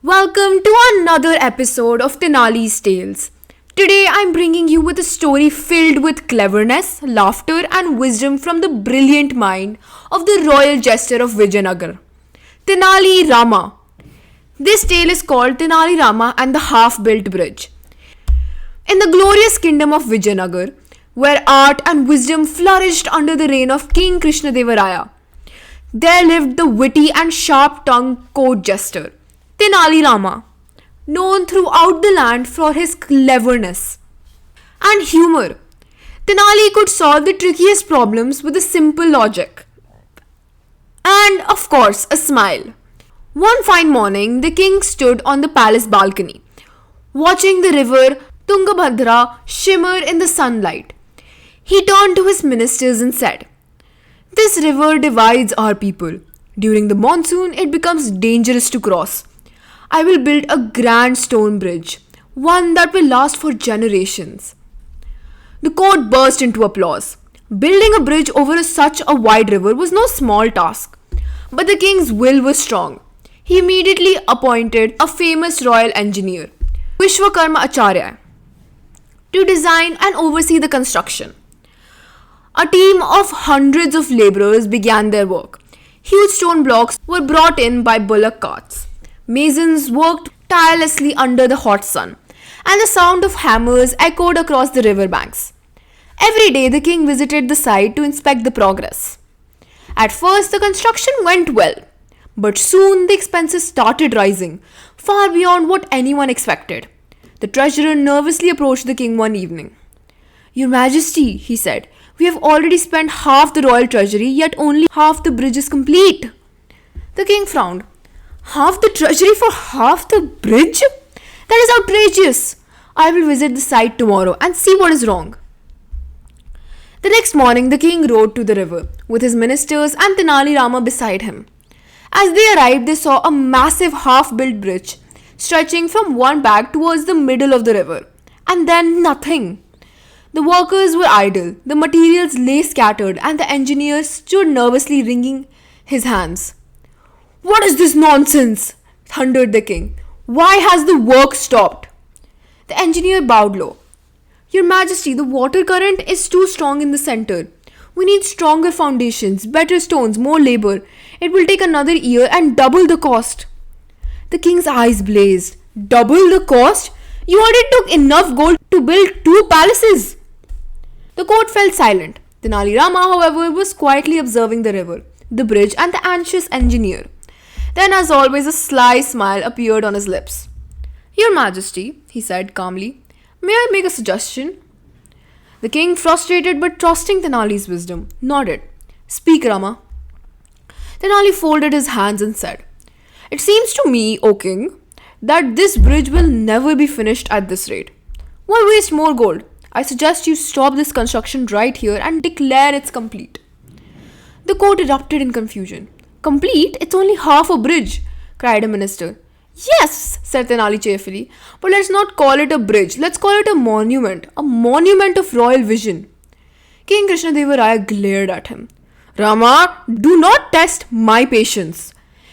Welcome to another episode of Tenali's Tales. Today I'm bringing you with a story filled with cleverness, laughter and wisdom from the brilliant mind of the royal jester of Vijayanagara, Tenali Rama. This tale is called Tenali Rama and the Half-Built Bridge. In the glorious kingdom of Vijayanagara, where art and wisdom flourished under the reign of King Krishnadevaraya, there lived the witty and sharp-tongued court jester, Tenali Rama, known throughout the land for his cleverness and humor. Tenali could solve the trickiest problems with a simple logic and, of course, a smile. One fine morning, the king stood on the palace balcony, watching the river Tungabhadra shimmer in the sunlight. He turned to his ministers and said, "This river divides our people. During the monsoon, it becomes dangerous to cross. I will build a grand stone bridge, one that will last for generations." The court burst into applause. Building a bridge over such a wide river was no small task, but the king's will was strong. He immediately appointed a famous royal engineer, Vishwakarma Acharya, to design and oversee the construction. A team of hundreds of laborers began their work. Huge stone blocks were brought in by bullock carts. Masons worked tirelessly under the hot sun, and the sound of hammers echoed across the river banks. Every day the king visited the site to inspect the progress. At first the construction went well, but soon the expenses started rising, far beyond what anyone expected. The treasurer nervously approached the king one evening. "Your Majesty," he said, "we have already spent half the royal treasury, yet only half the bridge is complete." The king frowned. "Half the treasury for half the bridge? That is outrageous. I will visit the site tomorrow and see what is wrong." The next morning, the king rode to the river with his ministers and Tenali Rama beside him. As they arrived, they saw a massive half-built bridge stretching from one bank towards the middle of the river, and then nothing. The workers were idle, the materials lay scattered, and the engineer stood nervously wringing his hands. "What is this nonsense?" thundered the king. "Why has the work stopped?" The engineer bowed low. "Your Majesty, the water current is too strong in the center. We need stronger foundations, better stones, more labor. It will take another year and double the cost." The king's eyes blazed. "Double the cost? You already took enough gold to build 2 palaces." The court fell silent. Tenali Rama, however, was quietly observing the river, the bridge, and the anxious engineer. Then, as always, a sly smile appeared on his lips. "Your Majesty," he said calmly, "may I make a suggestion?" The king, frustrated but trusting Tenali's wisdom, nodded. "Speak, Rama." Tenali folded his hands and said, "It seems to me, O king, that this bridge will never be finished at this rate. Why waste more gold? I suggest you stop this construction right here and declare it's complete." The court erupted in confusion. "Complete? It's only half a bridge," cried a minister. "Yes," said Tenali cheerfully, "but let's not call it a bridge. Let's call it a monument of royal vision." King Krishnadevaraya glared at him. "Rama, do not test my patience.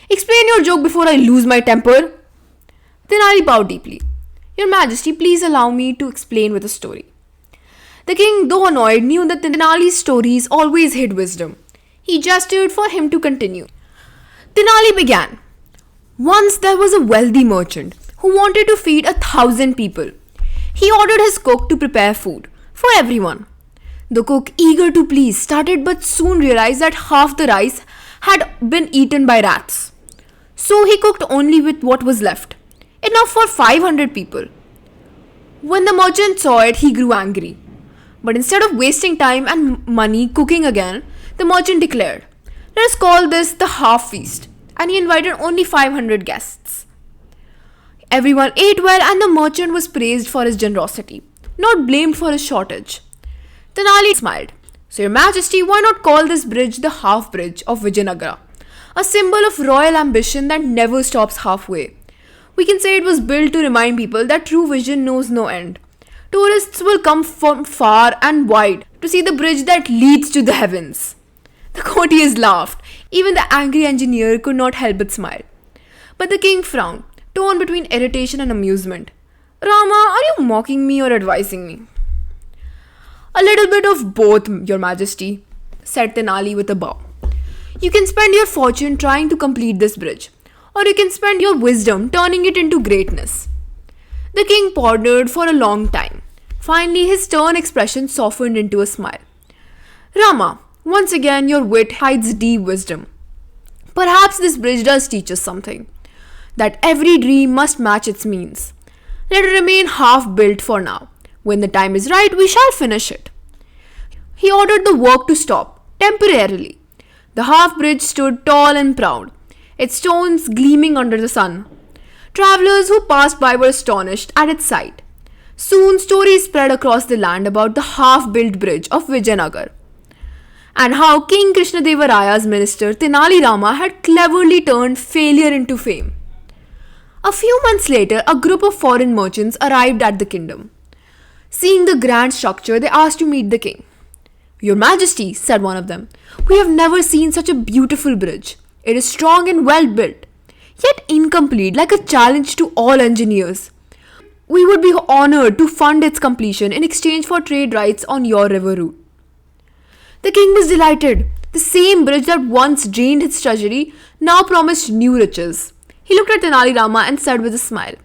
Explain your joke before I lose my temper." Tenali bowed deeply. "Your Majesty, please allow me to explain with a story." The king, though annoyed, knew that Tenali's stories always hid wisdom. He gestured for him to continue. Tenali began. "Once there was a wealthy merchant who wanted to feed 1,000 people. He ordered his cook to prepare food for everyone. The cook, eager to please, started but soon realized that half the rice had been eaten by rats. So he cooked only with what was left, enough for 500 people. When the merchant saw it, he grew angry. But instead of wasting time and money cooking again, the merchant declared, 'Let us call this the half feast,' and he invited only 500 guests. Everyone ate well, and the merchant was praised for his generosity, not blamed for his shortage. Tenali smiled. "So, Your Majesty, why not call this bridge the half bridge of Vijayanagara, a symbol of royal ambition that never stops halfway? We can say it was built to remind people that true vision knows no end. Tourists will come from far and wide to see the bridge that leads to the heavens." The courtiers laughed. Even the angry engineer could not help but smile. But the king frowned. torn between irritation and amusement. Rama, are you mocking me or advising me? A little bit of both, Your Majesty, said Tenali with a bow. You can spend your fortune trying to complete this bridge, or you can spend your wisdom turning it into greatness. The king pondered for a long time. Finally, his stern expression softened into a smile. Rama, once again your wit hides deep wisdom. Perhaps this bridge does teach us something. That every dream must match its means. Let it remain half built for now. When the time is right, we shall finish it. He ordered the work to stop, temporarily. The half bridge stood tall and proud, its stones gleaming under the sun. Travelers who passed by were astonished at its sight. Soon stories spread across the land about the half-built bridge of Vijayanagara, and how King Krishnadevaraya's minister Tenali Rama had cleverly turned failure into fame. A few months later, a group of foreign merchants arrived at the kingdom. Seeing the grand structure, they asked to meet the king. Your Majesty, said one of them, we have never seen such a beautiful bridge. It is strong and well built, yet incomplete, like a challenge to all engineers. We would be honored to fund its completion in exchange for trade rights on your river route. The king was delighted. The same bridge that once drained his treasury now promised new riches. He looked at Tenali Rama and said with a smile,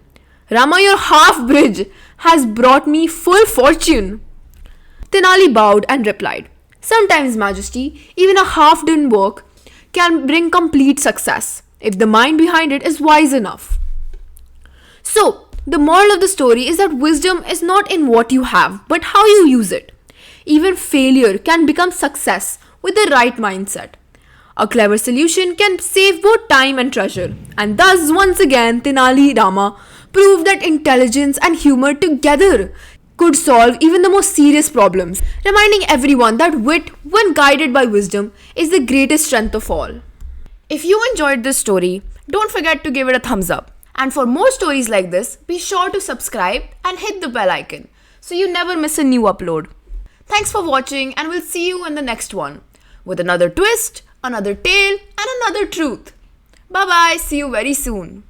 Rama, your half bridge has brought me full fortune. Tenali bowed and replied, Sometimes, Majesty, even a half-done work can bring complete success if the mind behind it is wise enough. So, the moral of the story is that wisdom is not in what you have, but how you use it. Even failure can become success with the right mindset. A clever solution can save both time and treasure. And thus, once again, Tenali Rama proved that intelligence and humor together could solve even the most serious problems, reminding everyone that wit, when guided by wisdom, is the greatest strength of all. If you enjoyed this story, don't forget to give it a thumbs up. And for more stories like this, be sure to subscribe and hit the bell icon so you never miss a new upload. Thanks for watching, and we'll see you in the next one with another twist, another tale, and another truth. Bye bye, see you very soon.